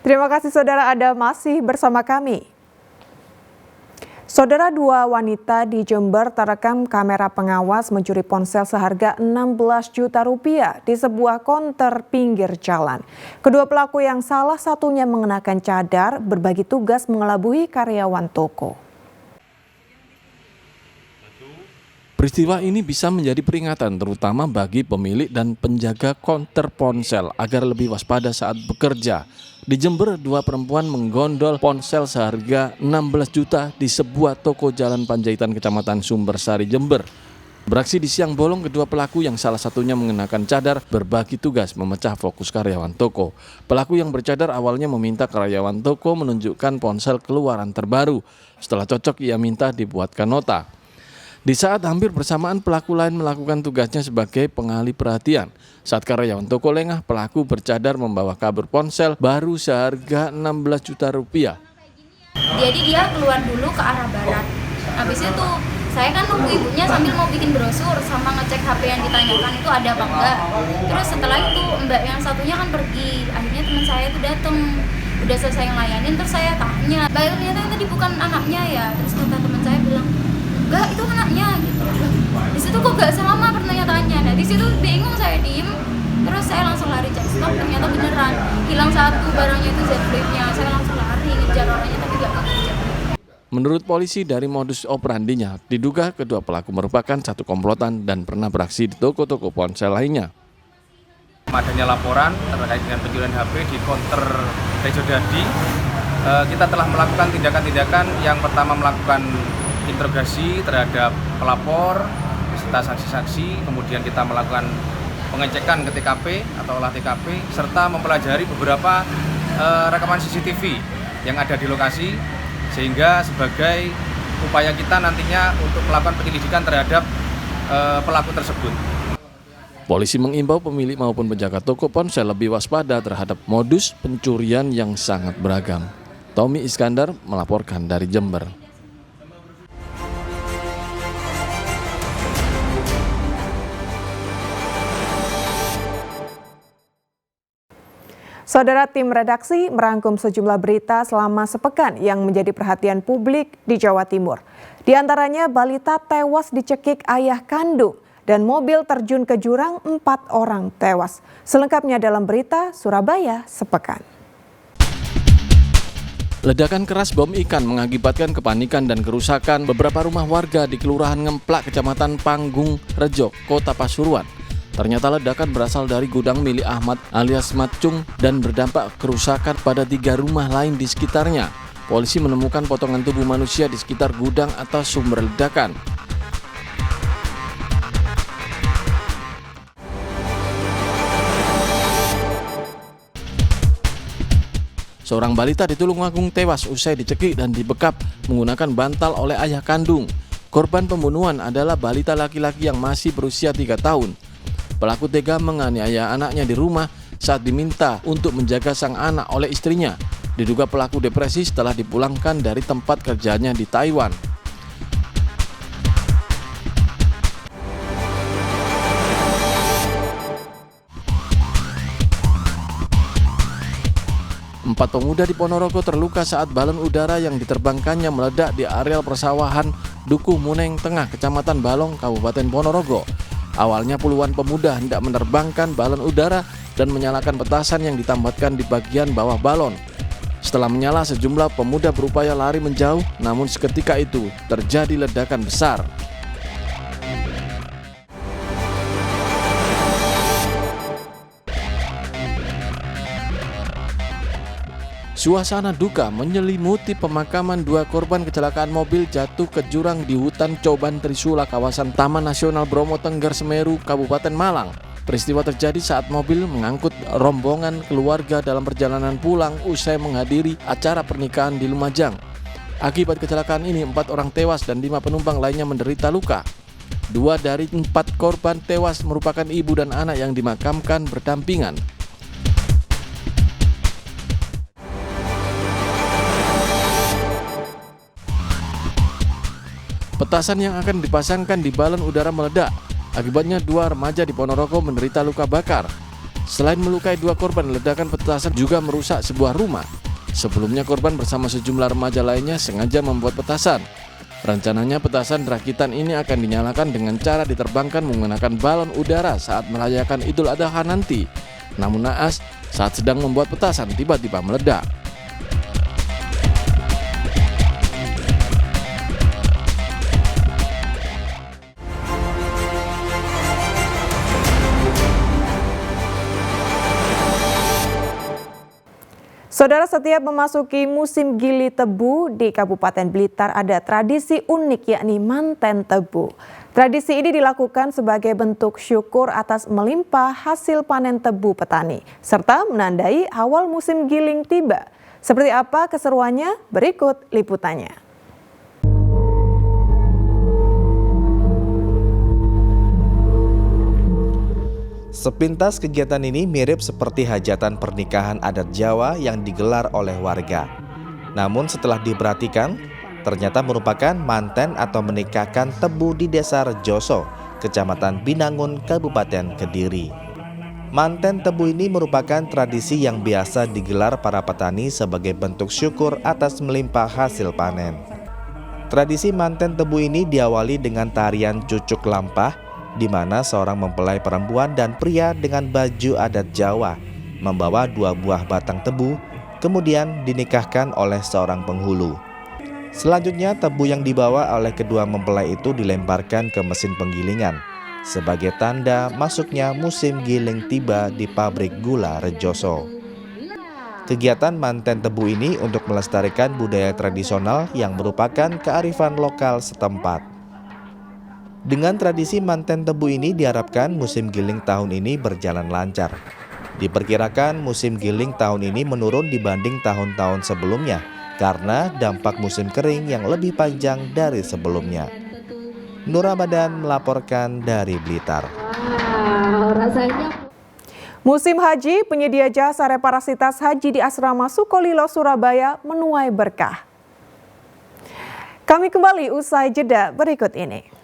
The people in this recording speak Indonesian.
Terima kasih saudara Anda masih bersama kami. Saudara, dua wanita di Jember terekam kamera pengawas mencuri ponsel seharga 16 juta rupiah di sebuah konter pinggir jalan. Kedua pelaku yang salah satunya mengenakan cadar berbagi tugas mengelabui karyawan toko. Peristiwa ini bisa menjadi peringatan terutama bagi pemilik dan penjaga konter ponsel agar lebih waspada saat bekerja. Di Jember, dua perempuan menggondol ponsel seharga 16 juta di sebuah toko Jalan Panjaitan, Kecamatan Sumbersari, Jember. Beraksi di siang bolong, kedua pelaku yang salah satunya mengenakan cadar berbagi tugas memecah fokus karyawan toko. Pelaku yang bercadar awalnya meminta karyawan toko menunjukkan ponsel keluaran terbaru. Setelah cocok, ia minta dibuatkan nota. Di saat hampir bersamaan pelaku lain melakukan tugasnya sebagai pengalih perhatian. Saat karyawan toko lengah, pelaku bercadar membawa kabur ponsel baru seharga 16 juta rupiah. Jadi dia keluar dulu ke arah barat. Habis itu saya kan nunggu ibunya sambil mau bikin brosur sama ngecek HP yang ditanyakan itu ada apa enggak. Terus setelah itu mbak yang satunya kan pergi. Akhirnya teman saya itu datang. Udah selesai ngelayanin, terus saya tanya, "Mbak, ternyata tadi bukan anaknya ya?" Terus kata teman saya bilang, "Enggak, itu anaknya." Gitu. Di situ kok gak sama pernyataannya. Nah, di situ bingung, saya diem. Terus saya langsung lari cek stok, ternyata beneran hilang satu barangnya itu Z Flip-nya. Saya langsung lari ngejar orangnya tapi gak kekejar. Menurut polisi, dari modus operandinya diduga kedua pelaku merupakan satu komplotan dan pernah beraksi di toko-toko ponsel lainnya. Adanya laporan terkait dengan pencurian HP di konter Rejo Dadi, kita telah melakukan tindakan-tindakan. Yang pertama melakukan interogasi terhadap pelapor beserta saksi-saksi, kemudian kita melakukan pengecekan ke TKP atau olah TKP serta mempelajari beberapa rekaman CCTV yang ada di lokasi sehingga sebagai upaya kita nantinya untuk melakukan penyelidikan terhadap pelaku tersebut. Polisi mengimbau pemilik maupun penjaga toko ponsel lebih waspada terhadap modus pencurian yang sangat beragam. Tommy Iskandar melaporkan dari Jember. Saudara, tim redaksi merangkum sejumlah berita selama sepekan yang menjadi perhatian publik di Jawa Timur. Di antaranya balita tewas dicekik ayah kandung dan mobil terjun ke jurang, 4 orang tewas. Selengkapnya dalam berita Surabaya sepekan. Ledakan keras bom ikan mengakibatkan kepanikan dan kerusakan beberapa rumah warga di Kelurahan Ngemplak, Kecamatan Panggung Rejo, Kota Pasuruan. Ternyata ledakan berasal dari gudang milik Ahmad alias Matcung dan berdampak kerusakan pada 3 rumah lain di sekitarnya. Polisi menemukan potongan tubuh manusia di sekitar gudang atau sumber ledakan. Seorang balita di Tulungagung tewas usai dicekik dan dibekap menggunakan bantal oleh ayah kandung. Korban pembunuhan adalah balita laki-laki yang masih berusia 3 tahun. Pelaku tega menganiaya anaknya di rumah saat diminta untuk menjaga sang anak oleh istrinya. Diduga pelaku depresi setelah dipulangkan dari tempat kerjanya di Taiwan. Empat pemuda di Ponorogo terluka saat balon udara yang diterbangkannya meledak di areal persawahan Dukuh Muneng Tengah, Kecamatan Balong, Kabupaten Ponorogo. Awalnya puluhan pemuda hendak menerbangkan balon udara dan menyalakan petasan yang ditambatkan di bagian bawah balon. Setelah menyala, sejumlah pemuda berupaya lari menjauh, namun seketika itu terjadi ledakan besar. Suasana duka menyelimuti pemakaman 2 korban kecelakaan mobil jatuh ke jurang di hutan Coban Trisula, kawasan Taman Nasional Bromo Tengger Semeru, Kabupaten Malang. Peristiwa terjadi saat mobil mengangkut rombongan keluarga dalam perjalanan pulang usai menghadiri acara pernikahan di Lumajang. Akibat kecelakaan ini 4 orang tewas dan 5 penumpang lainnya menderita luka. 2 dari 4 korban tewas merupakan ibu dan anak yang dimakamkan berdampingan. Petasan yang akan dipasangkan di balon udara meledak. Akibatnya 2 remaja di Ponorogo menderita luka bakar. Selain melukai 2 korban, ledakan petasan juga merusak sebuah rumah. Sebelumnya korban bersama sejumlah remaja lainnya sengaja membuat petasan. Rencananya petasan rakitan ini akan dinyalakan dengan cara diterbangkan menggunakan balon udara saat merayakan Idul Adha nanti. Namun naas, saat sedang membuat petasan tiba-tiba meledak. Saudara, setiap memasuki musim gili tebu di Kabupaten Blitar ada tradisi unik yakni manten tebu. Tradisi ini dilakukan sebagai bentuk syukur atas melimpah hasil panen tebu petani, serta menandai awal musim giling tiba. Seperti apa keseruannya? Berikut liputannya. Sepintas kegiatan ini mirip seperti hajatan pernikahan adat Jawa yang digelar oleh warga. Namun setelah diperhatikan, ternyata merupakan manten atau menikahkan tebu di Desa Rejoso, Kecamatan Binangun, Kabupaten Kediri. Manten tebu ini merupakan tradisi yang biasa digelar para petani sebagai bentuk syukur atas melimpah hasil panen. Tradisi manten tebu ini diawali dengan tarian cucuk lampah, di mana seorang mempelai perempuan dan pria dengan baju adat Jawa membawa 2 buah batang tebu, kemudian dinikahkan oleh seorang penghulu. Selanjutnya tebu yang dibawa oleh kedua mempelai itu dilemparkan ke mesin penggilingan sebagai tanda masuknya musim giling tiba di pabrik gula Rejoso. Kegiatan manten tebu ini untuk melestarikan budaya tradisional yang merupakan kearifan lokal setempat. Dengan tradisi manten tebu ini diharapkan musim giling tahun ini berjalan lancar. Diperkirakan musim giling tahun ini menurun dibanding tahun-tahun sebelumnya karena dampak musim kering yang lebih panjang dari sebelumnya. Nur Ramadan melaporkan dari Blitar. Musim haji, penyedia jasa reparasitas haji di Asrama Sukolilo, Surabaya menuai berkah. Kami kembali usai jeda berikut ini.